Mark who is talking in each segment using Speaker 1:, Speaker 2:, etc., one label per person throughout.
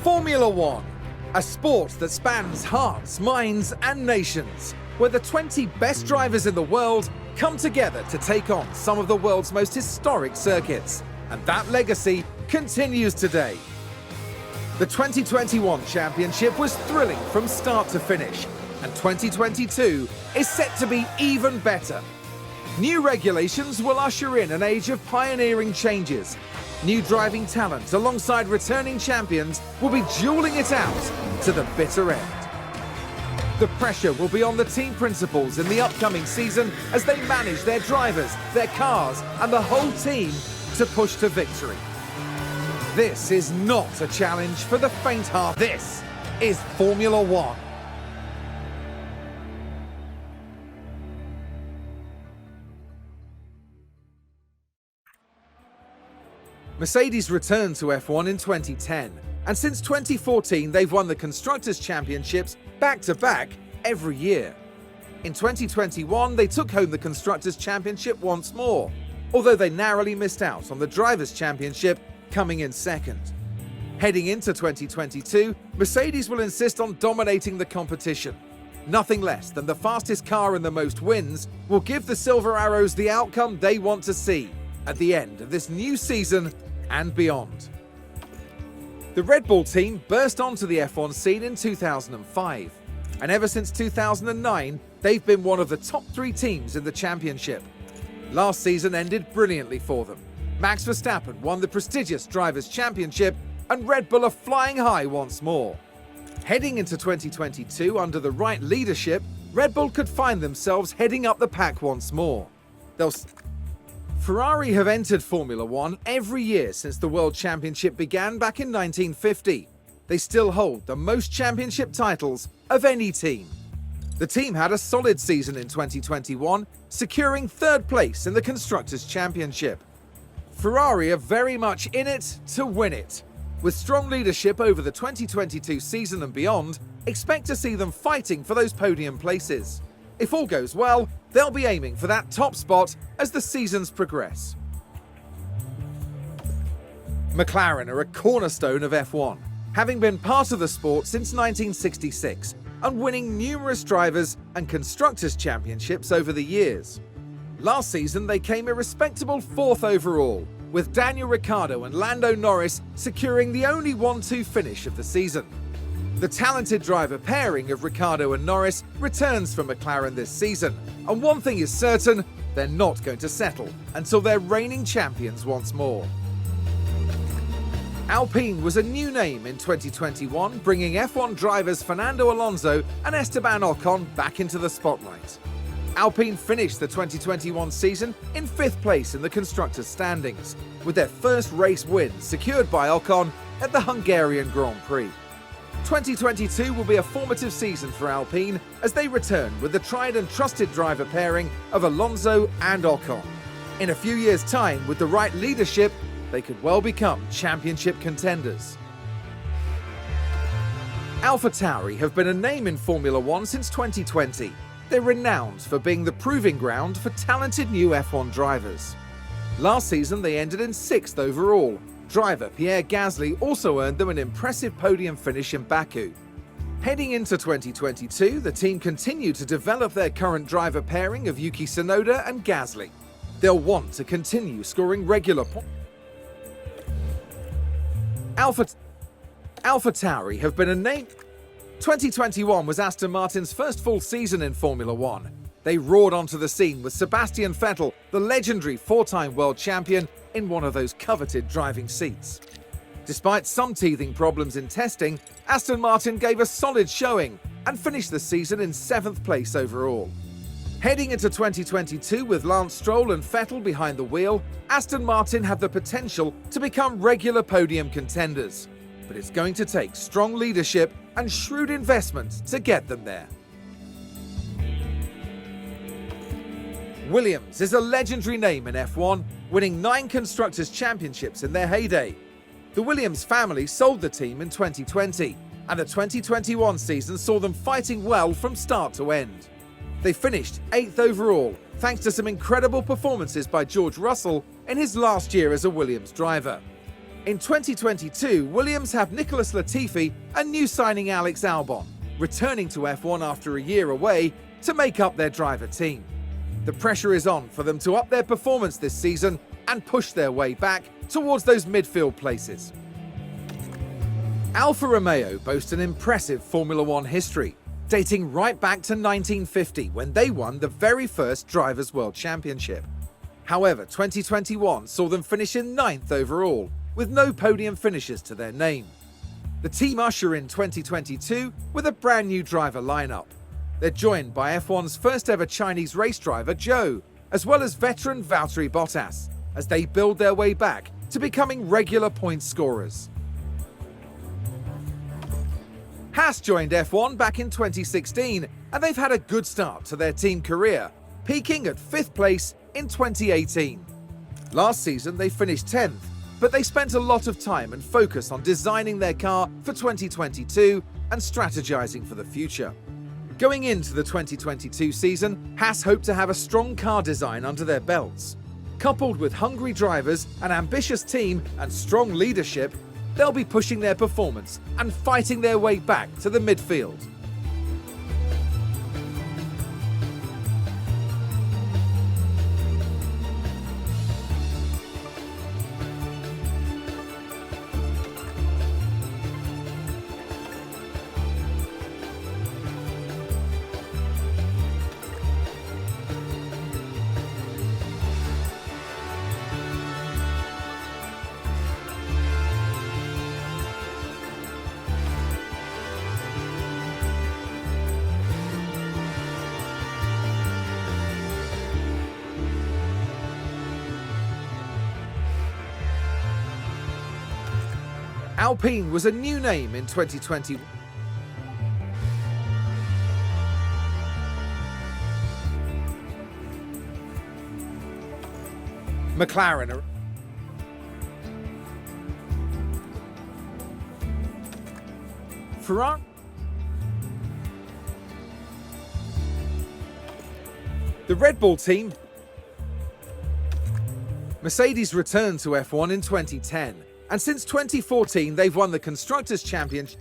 Speaker 1: Formula One, a sport that spans hearts, minds and nations, where the 20 best drivers in the world come together to take on some of the world's most historic circuits. And that legacy continues today. The 2021 championship was thrilling from start to finish, and 2022 is set to be even better. New regulations will usher in an age of pioneering changes. New driving talent alongside returning champions will be dueling it out to the bitter end. The pressure will be on the team principals in the upcoming season as they manage their drivers, their cars and the whole team to push to victory. This is not a challenge for the faint-hearted. This is Formula One. Mercedes returned to F1 in 2010, and since 2014 they've won the Constructors' Championships back-to-back every year. In 2021 they took home the Constructors' Championship once more, although they narrowly missed out on the Drivers' Championship, coming in second. Heading into 2022, Mercedes will insist on dominating the competition. Nothing less than the fastest car and the most wins will give the Silver Arrows the outcome they want to see at the end of this new season and beyond. The Red Bull team burst onto the F1 scene in 2005, and ever since 2009, they've been one of the top 3 teams in the championship. Last season ended brilliantly for them. Max Verstappen won the prestigious Drivers' Championship, and Red Bull are flying high once more. Heading into 2022 under the right leadership, Red Bull could find themselves heading up the pack once more. Ferrari have entered Formula One every year since the World Championship began back in 1950. They still hold the most championship titles of any team. The team had a solid season in 2021, securing 3rd place in the Constructors' Championship. Ferrari are very much in it to win it. With strong leadership over the 2022 season and beyond, expect to see them fighting for those podium places. If all goes well, they'll be aiming for that top spot as the seasons progress. McLaren are a cornerstone of F1, having been part of the sport since 1966 and winning numerous drivers and constructors' championships over the years. Last season they came a respectable 4th overall, with Daniel Ricciardo and Lando Norris securing the only 1-2 finish of the season. The talented driver pairing of Ricciardo and Norris returns for McLaren this season, and one thing is certain, they're not going to settle until they're reigning champions once more. Alpine was a new name in 2021, bringing F1 drivers Fernando Alonso and Esteban Ocon back into the spotlight. Alpine finished the 2021 season in 5th place in the Constructors' standings, with their first race win secured by Ocon at the Hungarian Grand Prix. 2022 will be a formative season for Alpine as they return with the tried and trusted driver pairing of Alonso and Ocon. In a few years' time, with the right leadership, they could well become championship contenders. AlphaTauri have been a name in Formula One since 2020. They're renowned for being the proving ground for talented new F1 drivers. Last season they ended in 6th overall. Driver Pierre Gasly also earned them an impressive podium finish in Baku. Heading into 2022, the team continued to develop their current driver pairing of Yuki Tsunoda and Gasly. They'll want to continue scoring regular points. AlphaTauri have been a name. 2021 was Aston Martin's first full season in Formula One. They roared onto the scene with Sebastian Vettel, the legendary 4-time world champion, in one of those coveted driving seats. Despite some teething problems in testing, Aston Martin gave a solid showing and finished the season in 7th place overall. Heading into 2022 with Lance Stroll and Vettel behind the wheel, Aston Martin have the potential to become regular podium contenders. But it's going to take strong leadership and shrewd investment to get them there. Williams is a legendary name in F1, winning 9 Constructors' Championships in their heyday. The Williams family sold the team in 2020, and the 2021 season saw them fighting well from start to end. They finished 8th overall, thanks to some incredible performances by George Russell in his last year as a Williams driver. In 2022, Williams have Nicholas Latifi and new signing Alex Albon, returning to F1 after a year away to make up their driver team. The pressure is on for them to up their performance this season and push their way back towards those midfield places. Alfa Romeo boast an impressive Formula One history, dating right back to 1950 when they won the very first Drivers' World Championship. However, 2021 saw them finish in 9th overall, with no podium finishes to their name. The team usher in 2022 with a brand new driver lineup. They're joined by F1's first ever Chinese race driver Zhou, as well as veteran Valtteri Bottas, as they build their way back to becoming regular point scorers. Haas joined F1 back in 2016, and they've had a good start to their team career, peaking at 5th place in 2018. Last season they finished 10th, but they spent a lot of time and focus on designing their car for 2022 and strategizing for the future. Going into the 2022 season, Haas hope to have a strong car design under their belts. Coupled with hungry drivers, an ambitious team, and strong leadership, they'll be pushing their performance and fighting their way back to the midfield. Alpine was a new name in 2020. McLaren are Ferrari. The Red Bull team. Mercedes returned to F1 in 2010. And since 2014, they've won the Constructors' Championship.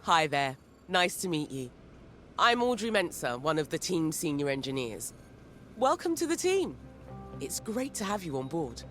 Speaker 2: Hi there, nice to meet you. I'm Audrey Mensa, one of the team's senior engineers. Welcome to the team. It's great to have you on board.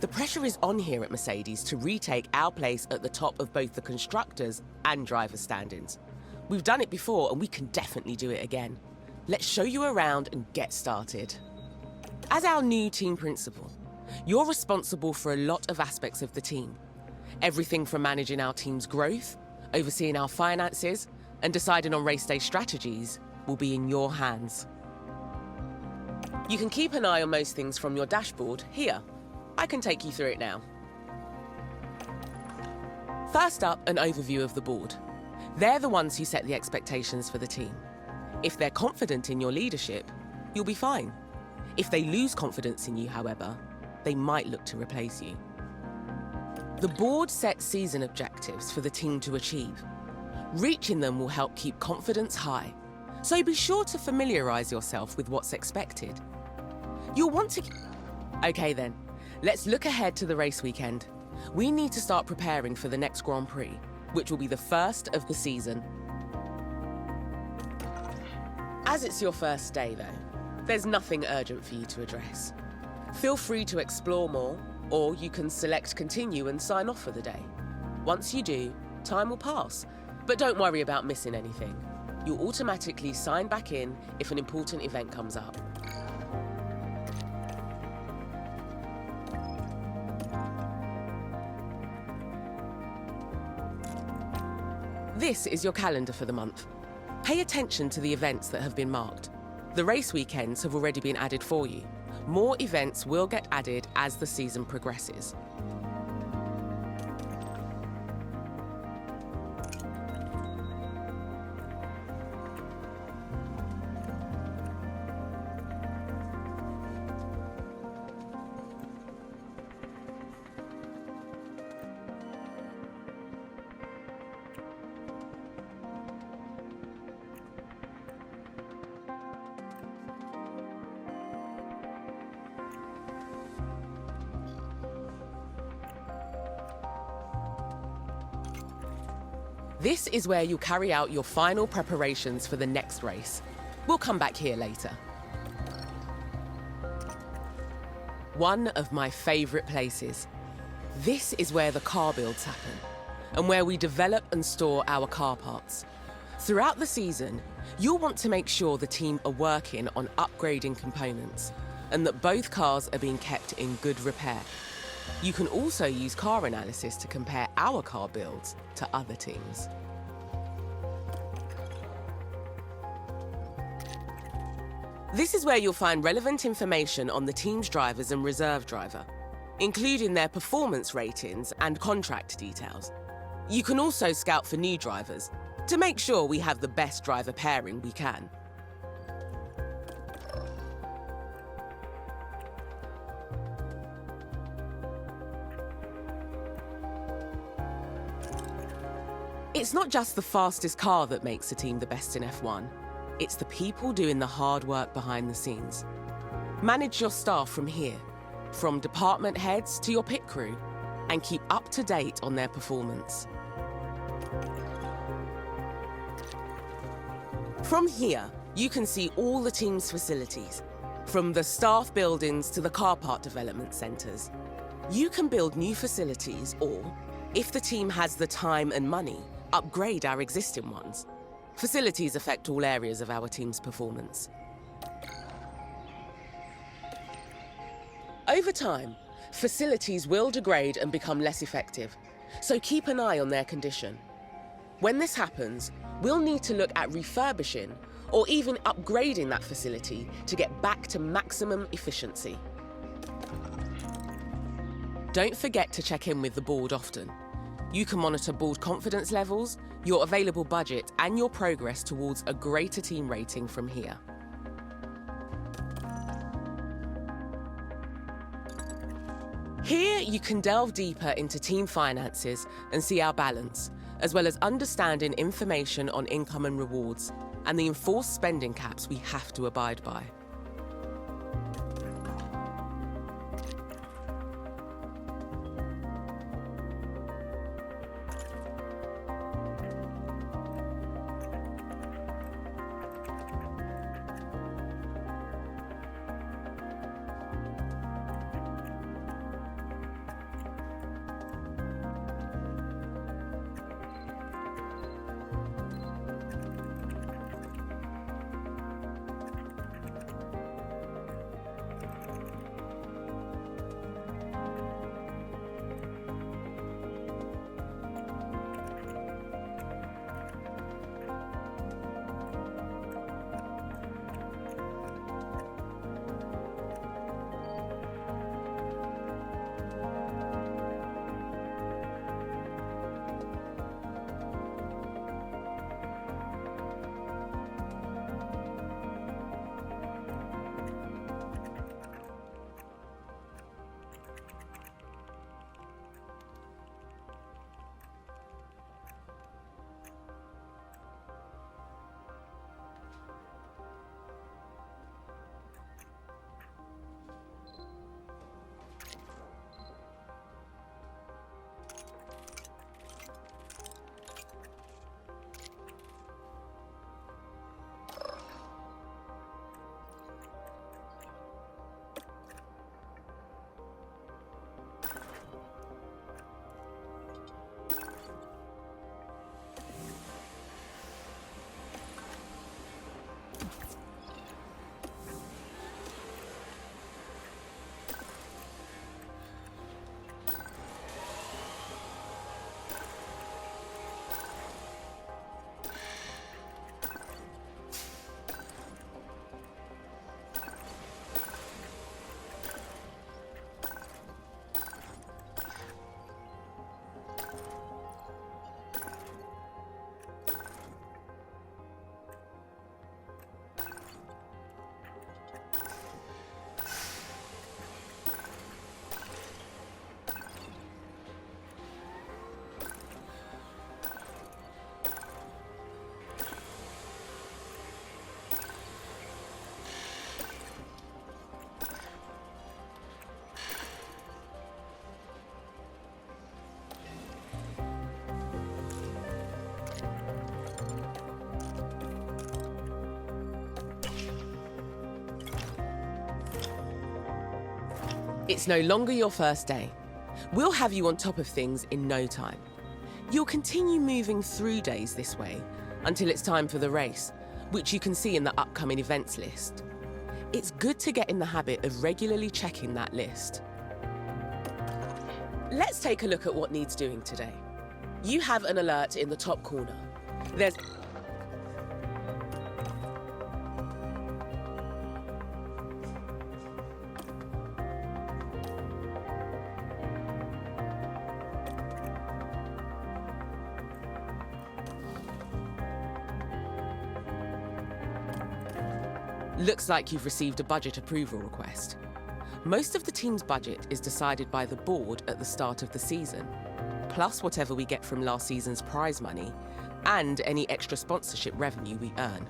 Speaker 2: The pressure is on here at Mercedes to retake our place at the top of both the constructors and driver standings. We've done it before and we can definitely do it again. Let's show you around and get started. As our new team principal, you're responsible for a lot of aspects of the team. Everything from managing our team's growth, overseeing our finances, and deciding on race day strategies will be in your hands. You can keep an eye on most things from your dashboard here. I can take you through it now. First up, an overview of the board. They're the ones who set the expectations for the team. If they're confident in your leadership, you'll be fine. If they lose confidence in you, however, they might look to replace you. The board sets season objectives for the team to achieve. Reaching them will help keep confidence high, so be sure to familiarise yourself with what's expected. You'll want to... Okay then, let's look ahead to the race weekend. We need to start preparing for the next Grand Prix, which will be the first of the season. As it's your first day though, there's nothing urgent for you to address. Feel free to explore more, or you can select continue and sign off for the day. Once you do, time will pass, but don't worry about missing anything. You'll automatically sign back in if an important event comes up. This is your calendar for the month. Pay attention to the events that have been marked. The race weekends have already been added for you. More events will get added as the season progresses. This is where you'll carry out your final preparations for the next race. We'll come back here later. One of my favourite places. This is where the car builds happen, and where we develop and store our car parts. Throughout the season, you'll want to make sure the team are working on upgrading components, and that both cars are being kept in good repair. You can also use car analysis to compare our car builds to other teams. This is where you'll find relevant information on the team's drivers and reserve driver, including their performance ratings and contract details. You can also scout for new drivers to make sure we have the best driver pairing we can. It's not just the fastest car that makes a team the best in F1. It's the people doing the hard work behind the scenes. Manage your staff from here, from department heads to your pit crew, and keep up to date on their performance. From here, you can see all the team's facilities, from the staff buildings to the car part development centres. You can build new facilities or, if the team has the time and money, upgrade our existing ones. Facilities affect all areas of our team's performance. Over time, facilities will degrade and become less effective, so keep an eye on their condition. When this happens, we'll need to look at refurbishing or even upgrading that facility to get back to maximum efficiency. Don't forget to check in with the board often. You can monitor board confidence levels, your available budget, and your progress towards a greater team rating from here. Here, you can delve deeper into team finances and see our balance, as well as understanding information on income and rewards, and the enforced spending caps we have to abide by. It's no longer your first day. We'll have you on top of things in no time. You'll continue moving through days this way until it's time for the race, which you can see in the upcoming events list. It's good to get in the habit of regularly checking that list. Let's take a look at what needs doing today. You have an alert in the top corner. There's Looks like you've received a budget approval request. Most of the team's budget is decided by the board at the start of the season, plus whatever we get from last season's prize money and any extra sponsorship revenue we earn.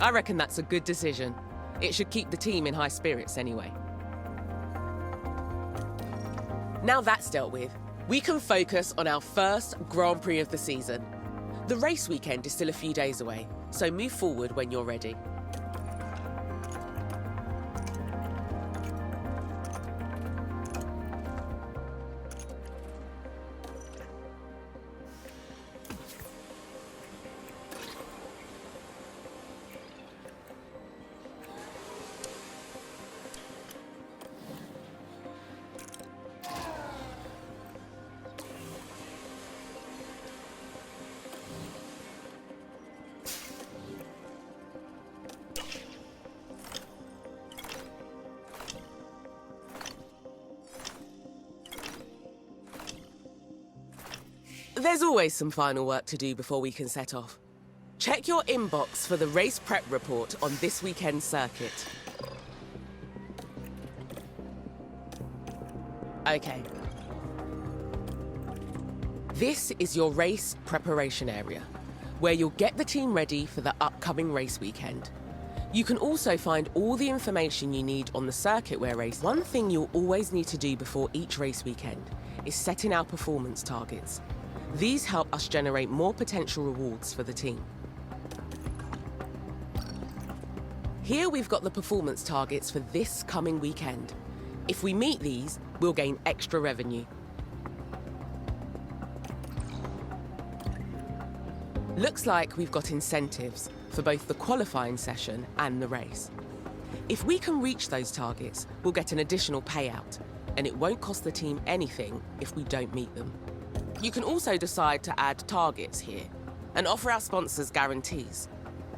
Speaker 2: I reckon that's a good decision. It should keep the team in high spirits anyway. Now that's dealt with, we can focus on our first Grand Prix of the season. The race weekend is still a few days away, so move forward when you're ready. There's always some final work to do before we can set off. Check your inbox for the race prep report on this weekend's circuit. Okay. This is your race preparation area, where you'll get the team ready for the upcoming race weekend. You can also find all the information you need on the circuit we're racing. One thing you'll always need to do before each race weekend is setting our performance targets. These help us generate more potential rewards for the team. Here we've got the performance targets for this coming weekend. If we meet these, we'll gain extra revenue. Looks like we've got incentives for both the qualifying session and the race. If we can reach those targets, we'll get an additional payout, and it won't cost the team anything if we don't meet them. You can also decide to add targets here and offer our sponsors guarantees.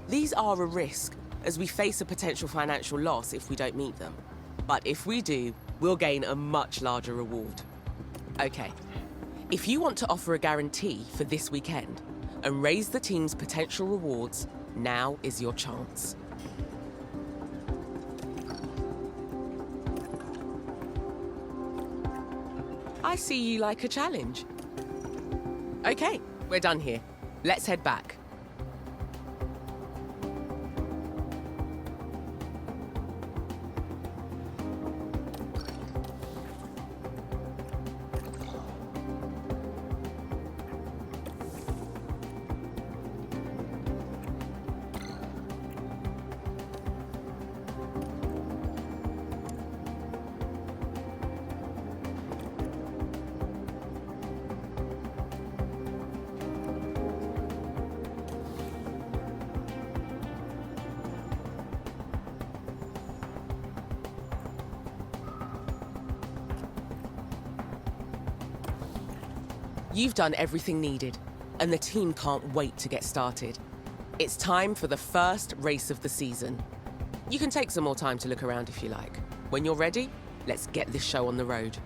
Speaker 2: These are a risk, as we face a potential financial loss if we don't meet them. But if we do, we'll gain a much larger reward. Okay, if you want to offer a guarantee for this weekend and raise the team's potential rewards, now is your chance. I see you like a challenge. Okay, we're done here. Let's head back. You've done everything needed, and the team can't wait to get started. It's time for the first race of the season. You can take some more time to look around if you like. When you're ready, let's get this show on the road.